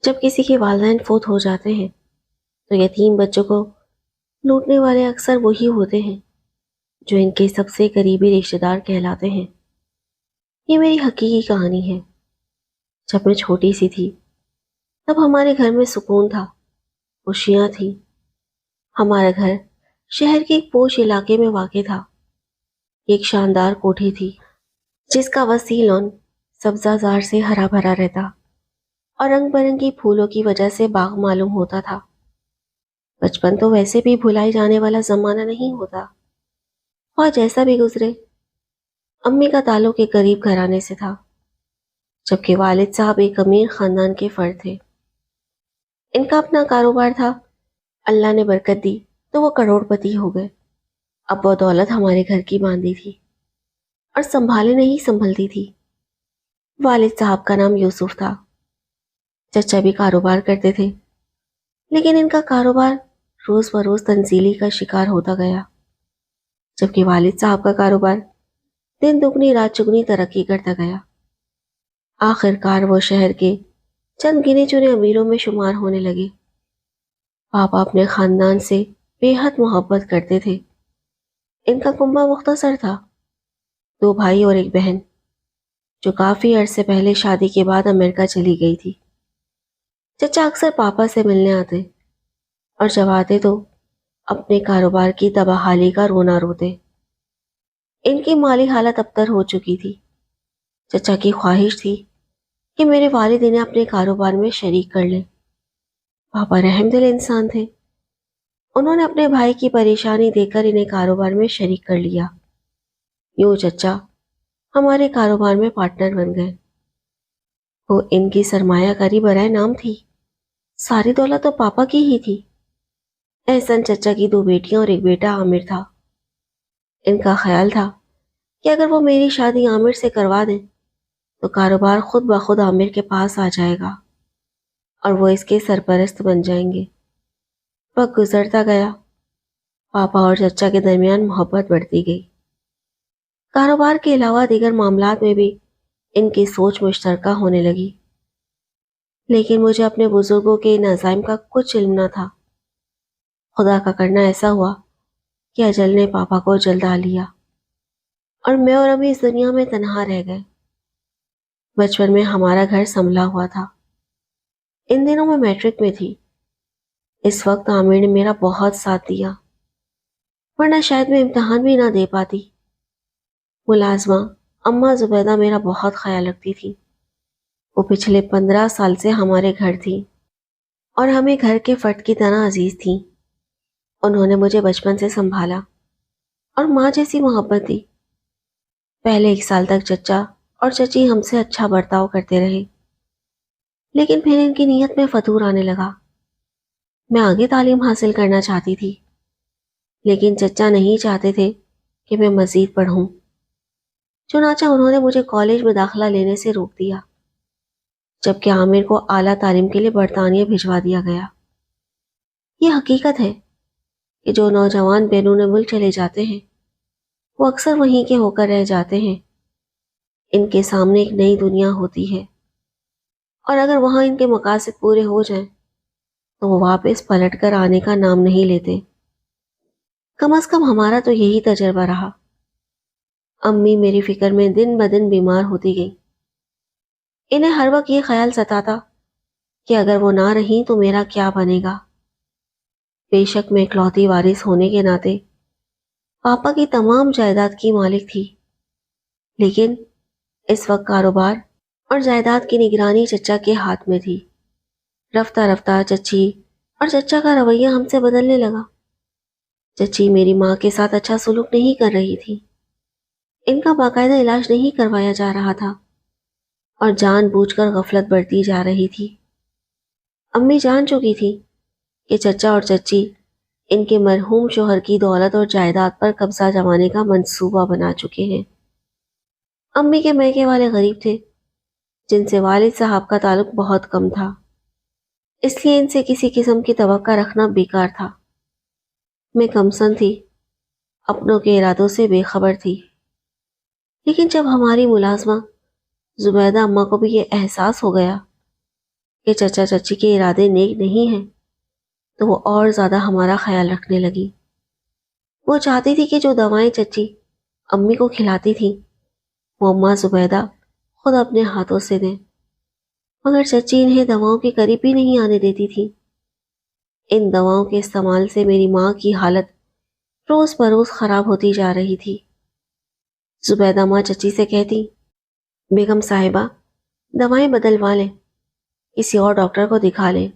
جب کسی کے والدین فوت ہو جاتے ہیں تو یتیم بچوں کو لوٹنے والے اکثر وہی ہوتے ہیں جو ان کے سب سے قریبی رشتے دار کہلاتے ہیں۔ یہ میری حقیقی کہانی ہے۔ جب میں چھوٹی سی تھی تب ہمارے گھر میں سکون تھا، خوشیاں تھیں۔ ہمارا گھر شہر کے ایک پوش علاقے میں واقع تھا۔ ایک شاندار کوٹھی تھی جس کا وسیع لان سبزہ زار سے ہرا بھرا رہتا اور رنگ برنگی پھولوں کی وجہ سے باغ معلوم ہوتا تھا۔ بچپن تو ویسے بھی بھلائی جانے والا زمانہ نہیں ہوتا، اور جیسا بھی گزرے، امی کا تعلق ایک غریب گھرانے سے تھا، جبکہ والد صاحب ایک امیر خاندان کے فرد تھے۔ ان کا اپنا کاروبار تھا، اللہ نے برکت دی تو وہ کروڑ پتی ہو گئے۔ اب وہ دولت ہمارے گھر کی باندھی تھی اور سنبھالے نہیں سنبھلتی تھی۔ والد صاحب کا نام یوسف تھا۔ چچا بھی کاروبار کرتے تھے، لیکن ان کا کاروبار روز بروز تنزیلی کا شکار ہوتا گیا، جبکہ والد صاحب کا کاروبار دن دگنی رات چگنی ترقی کرتا گیا۔ آخر کار وہ شہر کے چند گنے چنے امیروں میں شمار ہونے لگے۔ پاپا اپنے خاندان سے بے حد محبت کرتے تھے۔ ان کا کنبہ مختصر تھا، 2 بھائی اور ایک بہن، جو کافی عرصے پہلے شادی کے بعد امریکہ چلی گئی تھی۔ چچا اکثر پاپا سے ملنے آتے، اور جب آتے تو اپنے کاروبار کی تباہی کا رونا روتے۔ ان کی مالی حالت ابتر ہو چکی تھی۔ چچا کی خواہش تھی کہ میرے والد انہیں اپنے کاروبار میں شریک کر لیں۔ پاپا رحم دل انسان تھے، انہوں نے اپنے بھائی کی پریشانی دیکھ کر انہیں کاروبار میں شریک کر لیا۔ یوں چچا ہمارے کاروبار میں پارٹنر بن گئے۔ وہ ان کی سرمایہ کاری برائے نام تھی، ساری دولت تو پاپا کی ہی تھی۔ احسن چچا کی 2 بیٹیاں اور ایک بیٹا عامر تھا۔ ان کا خیال تھا کہ اگر وہ میری شادی عامر سے کروا دیں تو کاروبار خود بخود عامر کے پاس آ جائے گا اور وہ اس کے سرپرست بن جائیں گے۔ وقت گزرتا گیا، پاپا اور چچا کے درمیان محبت بڑھتی گئی۔ کاروبار کے علاوہ دیگر معاملات میں بھی ان کی سوچ مشترکہ ہونے لگی، لیکن مجھے اپنے بزرگوں کے ان عزائم کا کچھ علم نہ تھا۔ خدا کا کرنا ایسا ہوا کہ اجل نے پاپا کو جلد آ لیا اور میں اور امی اس دنیا میں تنہا رہ گئے۔ بچپن میں ہمارا گھر سنبھلا ہوا تھا، ان دنوں میں میٹرک میں تھی۔ اس وقت عامر نے میرا بہت ساتھ دیا، ورنہ شاید میں امتحان بھی نہ دے پاتی۔ ملازمہ اماں زبیدہ میرا بہت خیال رکھتی تھی۔ وہ پچھلے 15 سال سے ہمارے گھر تھی اور ہمیں گھر کے فرد کی طرح عزیز تھیں۔ انہوں نے مجھے بچپن سے سنبھالا اور ماں جیسی محبت دی۔ پہلے 1 سال تک چچا اور چچی ہم سے اچھا برتاؤ کرتے رہے، لیکن پھر ان کی نیت میں فتور آنے لگا۔ میں آگے تعلیم حاصل کرنا چاہتی تھی، لیکن چچا نہیں چاہتے تھے کہ میں مزید پڑھوں۔ چنانچہ انہوں نے مجھے کالج میں داخلہ لینے سے روک دیا، جبکہ عامر کو اعلیٰ تعلیم کے لیے برطانیہ بھجوا دیا گیا۔ یہ حقیقت ہے کہ جو نوجوان بیرون ملک چلے جاتے ہیں وہ اکثر وہیں کے ہو کر رہ جاتے ہیں۔ ان کے سامنے ایک نئی دنیا ہوتی ہے، اور اگر وہاں ان کے مقاصد پورے ہو جائیں تو وہ واپس پلٹ کر آنے کا نام نہیں لیتے۔ کم از کم ہمارا تو یہی تجربہ رہا۔ امی میری فکر میں دن بدن بیمار ہوتی گئی۔ انہیں ہر وقت یہ خیال ستاتا کہ اگر وہ نہ رہیں تو میرا کیا بنے گا۔ بے شک میں اکلوتی وارث ہونے کے ناطے پاپا کی تمام جائیداد کی مالک تھی، لیکن اس وقت کاروبار اور جائیداد کی نگرانی چچا کے ہاتھ میں تھی۔ رفتہ رفتہ چچی اور چچا کا رویہ ہم سے بدلنے لگا۔ چچی میری ماں کے ساتھ اچھا سلوک نہیں کر رہی تھی، ان کا باقاعدہ علاج نہیں کروایا جا رہا تھا اور جان بوجھ کر غفلت بڑھتی جا رہی تھی۔ امی جان چکی تھی کہ چچا اور چچی ان کے مرحوم شوہر کی دولت اور جائیداد پر قبضہ جمانے کا منصوبہ بنا چکے ہیں۔ امی کے میکے والے غریب تھے، جن سے والد صاحب کا تعلق بہت کم تھا، اس لیے ان سے کسی قسم کی توقع رکھنا بیکار تھا۔ میں کمسن تھی، اپنوں کے ارادوں سے بے خبر تھی، لیکن جب ہماری ملازمہ زبیدہ اماں کو بھی یہ احساس ہو گیا کہ چچا چچی کے ارادے نیک نہیں ہیں تو وہ اور زیادہ ہمارا خیال رکھنے لگی۔ وہ چاہتی تھی کہ جو دوائیں چچی امی کو کھلاتی تھی وہ اماں زبیدہ خود اپنے ہاتھوں سے دیں، مگر چچی انہیں دواؤں کے قریب بھی نہیں آنے دیتی تھی۔ ان دواؤں کے استعمال سے میری ماں کی حالت روز بروز خراب ہوتی جا رہی تھی۔ زبیدہ ماں چچی سے کہتی، بیگم صاحبہ دوائیں بدلوا لیں، کسی اور ڈاکٹر کو دکھا لیں،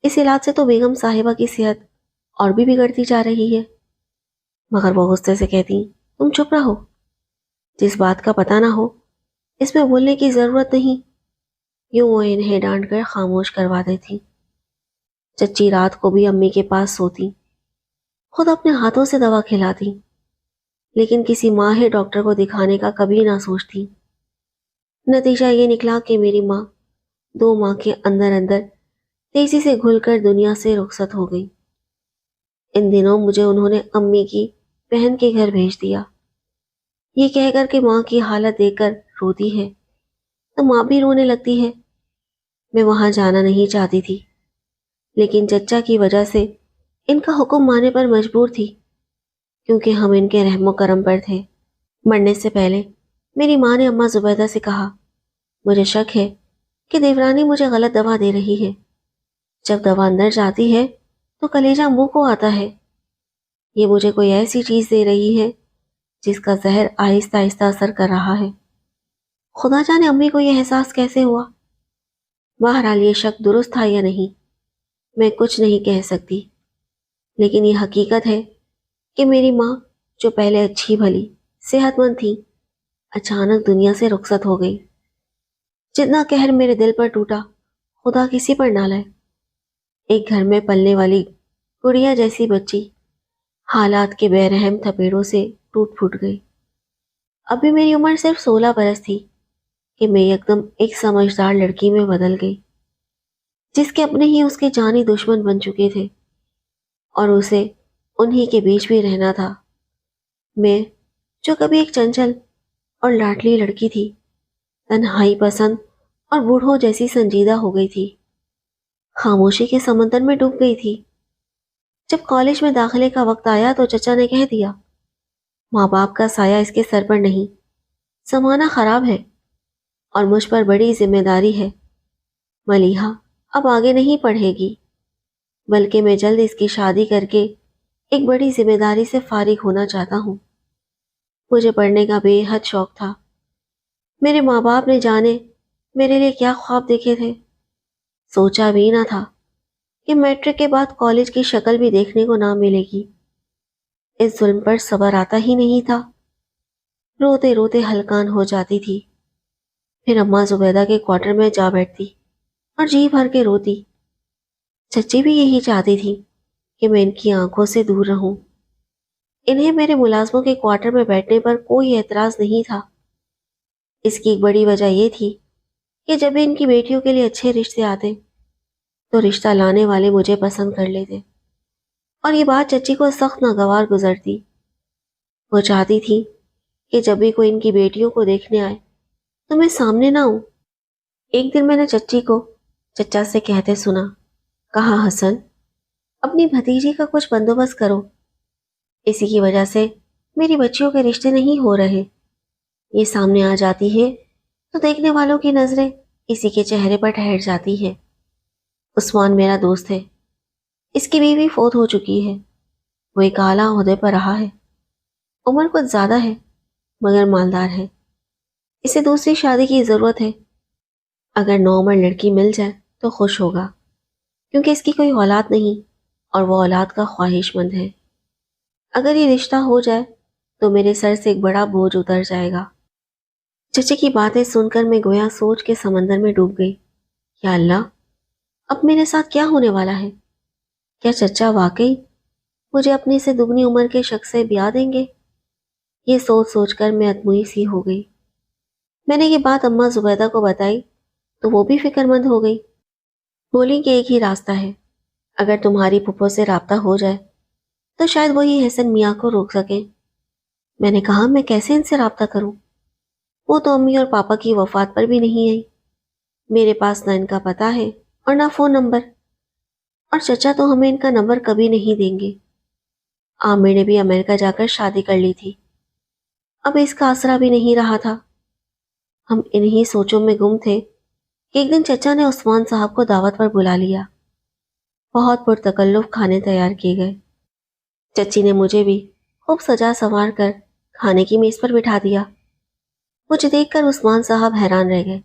اس علاج سے تو بیگم صاحبہ کی صحت اور بھی بگڑتی جا رہی ہے۔ مگر وہ غصے سے کہتی، تم چپ رہو، جس بات کا پتہ نہ ہو اس میں بولنے کی ضرورت نہیں۔ یوں وہ انہیں ڈانٹ کر خاموش کروا دیتی۔ چچی رات کو بھی امی کے پاس سوتی، خود اپنے ہاتھوں سے دوا کھلاتی، لیکن کسی ماہر ڈاکٹر کو دکھانے کا کبھی نہ سوچتی۔ نتیجہ یہ نکلا کہ میری ماں 2 ماہ کے اندر اندر تیزی سے گھل کر دنیا سے رخصت ہو گئی۔ ان دنوں مجھے انہوں نے امی کی بہن کے گھر بھیج دیا، یہ کہہ کر کہ ماں کی حالت دیکھ کر روتی ہے تو ماں بھی رونے لگتی ہے۔ میں وہاں جانا نہیں چاہتی تھی، لیکن چچا کی وجہ سے ان کا حکم ماننے پر مجبور تھی، کیونکہ ہم ان کے رحم و کرم پر تھے۔ مرنے سے پہلے میری ماں نے اماں زبیدہ سے کہا، مجھے شک ہے کہ دیورانی مجھے غلط دوا دے رہی ہے۔ جب دوا اندر جاتی ہے تو کلیجہ منہ کو آتا ہے۔ یہ مجھے کوئی ایسی چیز دے رہی ہے جس کا زہر آہستہ آہستہ اثر کر رہا ہے۔ خدا جانے امی کو یہ احساس کیسے ہوا۔ بہرحال یہ شک درست تھا یا نہیں میں کچھ نہیں کہہ سکتی، لیکن یہ حقیقت ہے کہ میری ماں جو پہلے اچھی بھلی صحت مند تھی اچانک دنیا سے رخصت ہو گئی۔ جتنا قہر میرے دل پر ٹوٹا خدا کسی پر نہ لائے۔ ایک گھر میں پلنے والی گڑیا جیسی بچی حالات کے بے رحم تھپیڑوں سے ٹوٹ پھوٹ گئی۔ ابھی میری عمر صرف 16 برس تھی کہ میں یکدم ایک سمجھدار لڑکی میں بدل گئی، جس کے اپنے ہی اس کے جانی دشمن بن چکے تھے اور اسے انہی کے بیچ بھی رہنا تھا۔ میں جو کبھی ایک چنچل اور لاڈلی لڑکی تھی، تنہائی پسند اور بوڑھوں جیسی سنجیدہ ہو گئی تھی، خاموشی کے سمندر میں ڈوب گئی تھی۔ جب کالج میں داخلے کا وقت آیا تو چچا نے کہہ دیا، ماں باپ کا سایہ اس کے سر پر نہیں، زمانہ خراب ہے اور مجھ پر بڑی ذمہ داری ہے۔ ملیحہ اب آگے نہیں پڑھے گی، بلکہ میں جلد اس کی شادی کر کے ایک بڑی ذمہ داری سے فارغ ہونا چاہتا ہوں۔ مجھے پڑھنے کا بے حد شوق تھا۔ میرے ماں باپ نے جانے میرے لیے کیا خواب دیکھے تھے، سوچا بھی نہ تھا کہ میٹرک کے بعد کالج کی شکل بھی دیکھنے کو نہ ملے گی۔ اس ظلم پر صبر آتا ہی نہیں تھا، روتے روتے ہلکان ہو جاتی تھی، پھر اماں زبیدہ کے کوارٹر میں جا بیٹھتی اور جی بھر کے روتی۔ چچی بھی یہی چاہتی تھی کہ میں ان کی آنکھوں سے دور رہوں۔ انہیں میرے ملازموں کے کوارٹر میں بیٹھنے پر کوئی اعتراض نہیں تھا۔ اس کی ایک بڑی وجہ یہ تھی کہ جب بھی ان کی بیٹیوں کے لیے اچھے رشتے آتے تو رشتہ لانے والے مجھے پسند کر لیتے، اور یہ بات چچی کو سخت ناگوار گزرتی۔ وہ چاہتی تھی کہ جب بھی کوئی ان کی بیٹیوں کو دیکھنے آئے تو میں سامنے نہ ہوں۔ ایک دن میں نے چچی کو چچا سے کہتے سنا، کہا حسن اپنی بھتیجی کا کچھ بندوبست کرو، اسی کی وجہ سے میری بچیوں کے رشتے نہیں ہو رہے۔ یہ سامنے آ جاتی ہے تو دیکھنے والوں کی نظریں اسی کے چہرے پر ٹھہر جاتی ہے۔ عثمان میرا دوست ہے، اس کی بیوی فوت ہو چکی ہے، وہ ایک اعلیٰ عہدے پر رہا ہے، عمر کچھ زیادہ ہے مگر مالدار ہے، اسے دوسری شادی کی ضرورت ہے۔ اگر نوعمر لڑکی مل جائے تو خوش ہوگا، کیونکہ اس کی کوئی اولاد نہیں اور وہ اولاد کا خواہش مند ہے۔ اگر یہ رشتہ ہو جائے تو میرے سر سے ایک بڑا بوجھ اتر جائے گا۔ چچے کی باتیں سن کر میں گویا سوچ کے سمندر میں ڈوب گئی۔ یا اللہ، اب میرے ساتھ کیا ہونے والا ہے؟ کیا چچا واقعی مجھے اپنی سے دگنی عمر کے شخص سے بیاہ دیں گے؟ یہ سوچ سوچ کر میں اتموئی سی ہو گئی۔ میں نے یہ بات اماں زبیدہ کو بتائی تو وہ بھی فکر مند ہو گئی۔ بولی کہ ایک ہی راستہ ہے، اگر تمہاری پھپھو سے رابطہ ہو جائے تو شاید وہی حسن میاں کو روک سکیں۔ میں نے کہا میں کیسے ان سے رابطہ کروں؟ وہ تو امی اور پاپا کی وفات پر بھی نہیں آئی۔ میرے پاس نہ ان کا پتہ ہے اور نہ فون نمبر، اور چچا تو ہمیں ان کا نمبر کبھی نہیں دیں گے۔ عامر نے بھی امریکہ جا کر شادی کر لی تھی، اب اس کا آسرا بھی نہیں رہا تھا۔ ہم انہی سوچوں میں گم تھے کہ ایک دن چچا نے عثمان صاحب کو دعوت پر بلا لیا۔ بہت پرتکلف کھانے تیار کیے گئے۔ چچی نے مجھے بھی خوب سجا سنوار کر کھانے کی میز پر بٹھا دیا۔ مجھے دیکھ کر عثمان صاحب حیران رہ گئے۔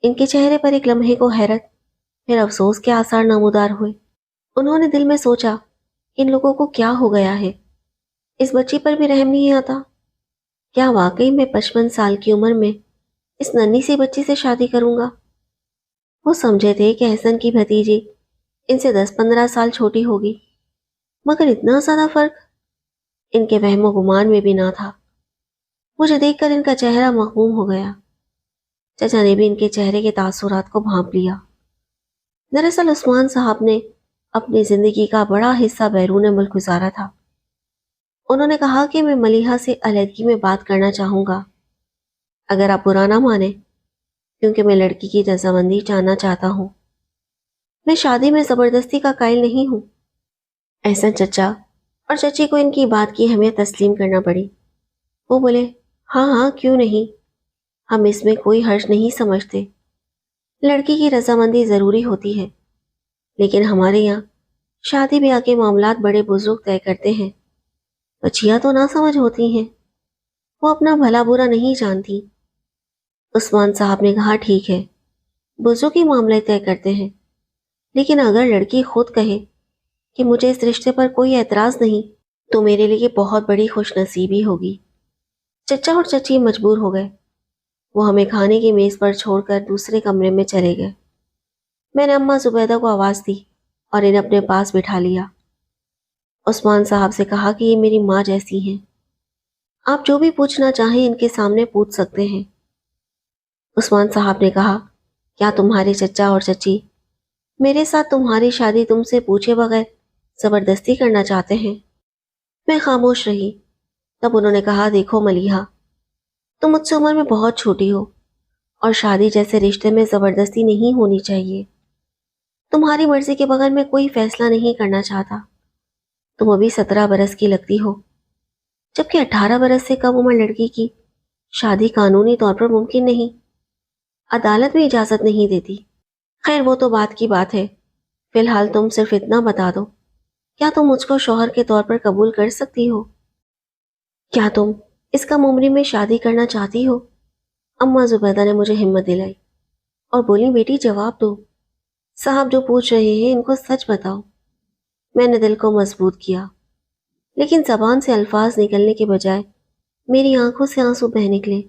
ان کے چہرے پر ایک لمحے کو حیرت پھر افسوس کے آثار نمودار ہوئے۔ انہوں نے دل میں سوچا، ان لوگوں کو کیا ہو گیا ہے؟ اس بچی پر بھی رحم نہیں آتا؟ کیا واقعی میں 55 سال کی عمر میں اس ننھی سی بچی سے شادی کروں گا؟ وہ سمجھے تھے کہ احسن کی بھتیجی ان سے 10-15 سال چھوٹی ہوگی، مگر اتنا زیادہ فرق ان کے وہم و گمان میں بھی نہ تھا۔ مجھے دیکھ کر ان کا چہرہ مغموم ہو گیا۔ چچا نے بھی ان کے چہرے کے تاثرات کو بھانپ لیا۔ دراصل عثمان صاحب نے اپنی زندگی کا بڑا حصہ بیرون ملک گزارا تھا۔ انہوں نے کہا کہ میں ملیحہ سے علیحدگی میں بات کرنا چاہوں گا، اگر آپ برا نہ مانیں، کیونکہ میں لڑکی کی رضامندی جاننا چاہتا ہوں۔ میں شادی میں زبردستی کا قائل نہیں ہوں۔ احسن چچا اور چچی کو ان کی بات کی اہمیت تسلیم کرنا پڑی۔ وہ بولے، ہاں ہاں کیوں نہیں، ہم اس میں کوئی حرج نہیں سمجھتے۔ لڑکی کی رضامندی ضروری ہوتی ہے، لیکن ہمارے یہاں شادی بیاہ کے معاملات بڑے بزرگ طے کرتے ہیں۔ بچیاں تو نہ سمجھ ہوتی ہیں، وہ اپنا بھلا برا نہیں جانتی۔ عثمان صاحب نے کہا، ٹھیک ہے، بزرگ ہی معاملے طے کرتے ہیں، لیکن اگر لڑکی خود کہے کہ مجھے اس رشتے پر کوئی اعتراض نہیں تو میرے لیے بہت بڑی خوش نصیبی ہوگی۔ چچا اور چچی مجبور ہو گئے۔ وہ ہمیں کھانے کی میز پر چھوڑ کر دوسرے کمرے میں چلے گئے۔ میں نے اماں زبیدہ کو آواز دی اور انہیں اپنے پاس بٹھا لیا۔ عثمان صاحب سے کہا کہ یہ میری ماں جیسی ہیں، آپ جو بھی پوچھنا چاہیں ان کے سامنے پوچھ سکتے ہیں۔ عثمان صاحب نے کہا، کیا تمہارے چچا اور چچی میرے ساتھ تمہاری شادی تم سے پوچھے بغیر زبردستی کرنا چاہتے ہیں؟ میں خاموش رہی۔ تب انہوں نے کہا، دیکھو ملیحہ، تم مجھ سے عمر میں بہت چھوٹی ہو اور شادی جیسے رشتے میں زبردستی نہیں ہونی چاہیے۔ تمہاری مرضی کے بغیر میں کوئی فیصلہ نہیں کرنا چاہتا۔ تم ابھی 17 برس کی لگتی ہو، جبکہ 18 برس سے کم عمر لڑکی کی شادی قانونی طور پر ممکن نہیں، عدالت بھی اجازت نہیں دیتی۔ خیر وہ تو بات کی بات ہے، فی الحال تم صرف اتنا بتا دو، کیا تم مجھ کو شوہر کے طور پر قبول کر سکتی ہو؟ کیا تم اس کم عمری میں شادی کرنا چاہتی ہو؟ اماں زبیدہ نے مجھے ہمت دلائی اور بولی، بیٹی جواب دو، صاحب جو پوچھ رہے ہیں ان کو سچ بتاؤ۔ میں نے دل کو مضبوط کیا، لیکن زبان سے الفاظ نکلنے کے بجائے میری آنکھوں سے آنسو بہہ نکلے۔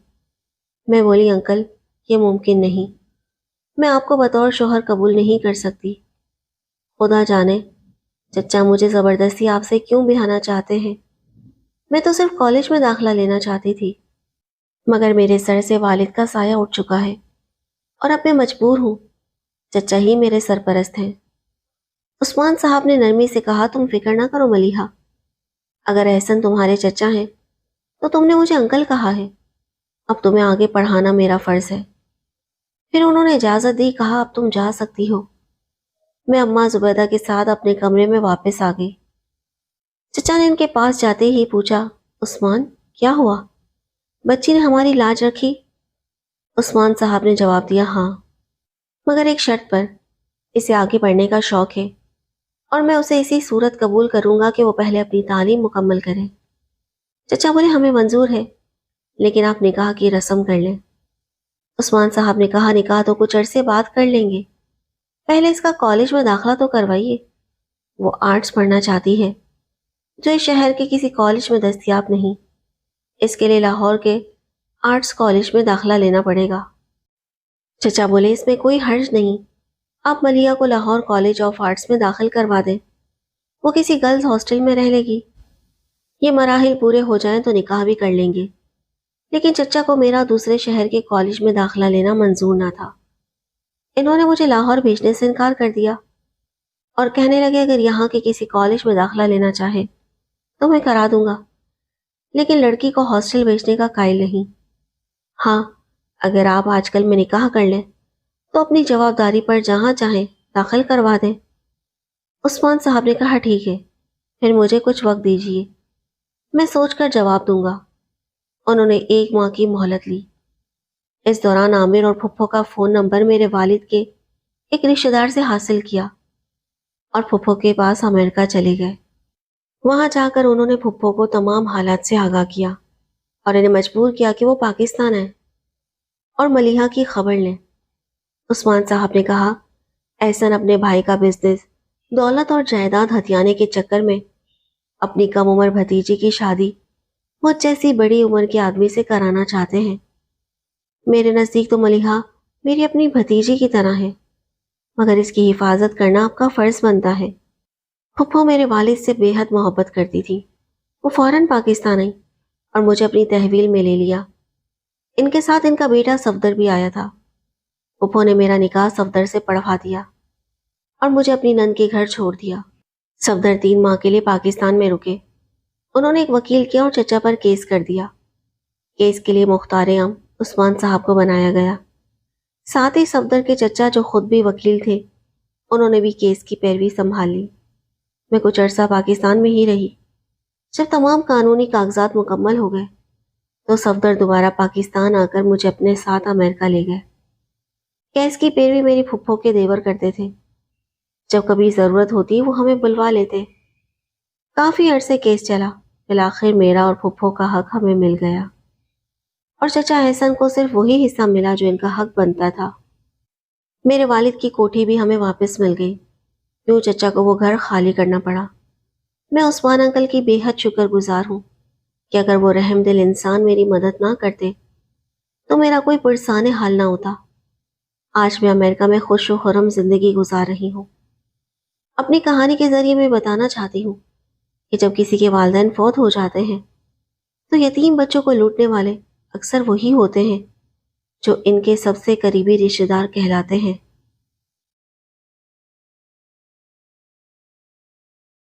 میں بولی، انکل یہ ممکن نہیں، میں آپ کو بطور شوہر قبول نہیں کر سکتی۔ خدا جانے چچا مجھے زبردستی آپ سے کیوں بہانا چاہتے ہیں، میں تو صرف کالج میں داخلہ لینا چاہتی تھی، مگر میرے سر سے والد کا سایہ اٹھ چکا ہے اور اب میں مجبور ہوں، چچا ہی میرے سرپرست ہیں۔ عثمان صاحب نے نرمی سے کہا، تم فکر نہ کرو ملیحہ، اگر احسن تمہارے چچا ہیں تو تم نے مجھے انکل کہا ہے، اب تمہیں آگے پڑھانا میرا فرض ہے۔ پھر انہوں نے اجازت دی، کہا اب تم جا سکتی ہو۔ میں اماں زبیدہ کے ساتھ اپنے کمرے میں واپس آ گئی۔ چچا نے ان کے پاس جاتے ہی پوچھا، عثمان کیا ہوا، بچی نے ہماری لاج رکھی؟ عثمان صاحب نے جواب دیا، ہاں، مگر ایک شرط پر، اسے آگے پڑھنے کا شوق ہے اور میں اسے اسی صورت قبول کروں گا کہ وہ پہلے اپنی تعلیم مکمل کرے۔ چچا بولے، ہمیں منظور ہے، لیکن آپ نکاح کی رسم کر لیں۔ عثمان صاحب نے کہا، نکاح تو کچھ عرصے بعد کر لیں گے، پہلے اس کا کالج میں داخلہ تو کروائیے، وہ آرٹس پڑھنا چاہتی ہے جو اس شہر کے کسی کالج میں دستیاب نہیں، اس کے لیے لاہور کے آرٹس کالج میں داخلہ لینا پڑے گا۔ چچا بولے، اس میں کوئی حرج نہیں، آپ ملیحہ کو لاہور کالج آف آرٹس میں داخل کروا دیں، وہ کسی گرلز ہاسٹل میں رہ لے گی، یہ مراحل پورے ہو جائیں تو نکاح بھی کر لیں گے۔ لیکن چچا کو میرا دوسرے شہر کے کالج میں داخلہ لینا منظور نہ تھا۔ انہوں نے مجھے لاہور بھیجنے سے انکار کر دیا اور کہنے لگے، اگر یہاں کے کسی کالج میں داخلہ لینا چاہے تو میں کرا دوں گا، لیکن لڑکی کو ہاسٹل بھیجنے کا قائل نہیں۔ ہاں، اگر آپ آج کل میں نکاح کر لیں تو اپنی جوابداری پر جہاں چاہیں داخل کروا دیں۔ عثمان صاحب نے کہا ٹھیک ہے، پھر مجھے کچھ وقت دیجیے، میں سوچ کر جواب دوں گا۔ انہوں نے 1 ماہ کی مہلت لی۔ اس دوران عامر اور پھپھو کا فون نمبر میرے والد کے ایک رشتہ دار سے حاصل کیا اور پھپھو کے پاس امریکہ چلے گئے۔ وہاں جا کر انہوں نے پھپھو کو تمام حالات سے آگاہ کیا اور انہیں مجبور کیا کہ وہ پاکستان آئیں اور ملیحہ کی خبر لیں۔ عثمان صاحب نے کہا احسن اپنے بھائی کا بزنس، دولت اور جائیداد ہتھیانے کے چکر میں اپنی کم عمر بھتیجی کی شادی مجھ جیسی بڑی عمر کے آدمی سے کرانا چاہتے ہیں۔ میرے نزدیک تو ملیحہ میری اپنی بھتیجی کی طرح ہے، مگر اس کی حفاظت کرنا آپ کا فرض بنتا ہے۔ پھپھو میرے والد سے بے حد محبت کرتی تھی۔ وہ فوراً پاکستان آئی اور مجھے اپنی تحویل میں لے لیا۔ ان کے ساتھ ان کا بیٹا صفدر بھی آیا تھا۔ پھپھو نے میرا نکاح صفدر سے پڑھوا دیا اور مجھے اپنی نند کے گھر چھوڑ دیا۔ صفدر 3 ماہ کے لیے پاکستان میں رکے۔ انہوں نے ایک وکیل کیا اور چچا پر کیس کر دیا۔ کیس کے لیے مختار عام عثمان صاحب کو بنایا گیا۔ ساتھ ہی صفدر کے چچا جو خود بھی وکیل تھے، انہوں نے بھی کیس کی پیروی سنبھال لی۔ میں کچھ عرصہ پاکستان میں ہی رہی۔ جب تمام قانونی کاغذات مکمل ہو گئے تو صفدر دوبارہ پاکستان آ کر مجھے اپنے ساتھ امریکہ لے گئے۔ کیس کی پیروی میری پھپھو کے دیور کرتے تھے۔ جب کبھی ضرورت ہوتی وہ ہمیں بلوا لیتے۔ کافی عرصے کیس چلا، بالآخر میرا اور پھپھو کا حق ہمیں مل گیا اور چچا احسن کو صرف وہی حصہ ملا جو ان کا حق بنتا تھا۔ میرے والد کی کوٹھی بھی ہمیں واپس مل گئی، کیوں چچا کو وہ گھر خالی کرنا پڑا۔ میں عثمان انکل کی بے حد شکر گزار ہوں کہ اگر وہ رحم دل انسان میری مدد نہ کرتے تو میرا کوئی پرسان حال نہ ہوتا۔ آج میں امریکہ میں خوش و خرم زندگی گزار رہی ہوں۔ اپنی کہانی کے ذریعے میں بتانا چاہتی ہوں کہ جب کسی کے والدین فوت ہو جاتے ہیں تو یتیم بچوں کو لوٹنے والے اکثر وہی ہوتے ہیں جو ان کے سب سے قریبی رشتہ دار کہلاتے ہیں۔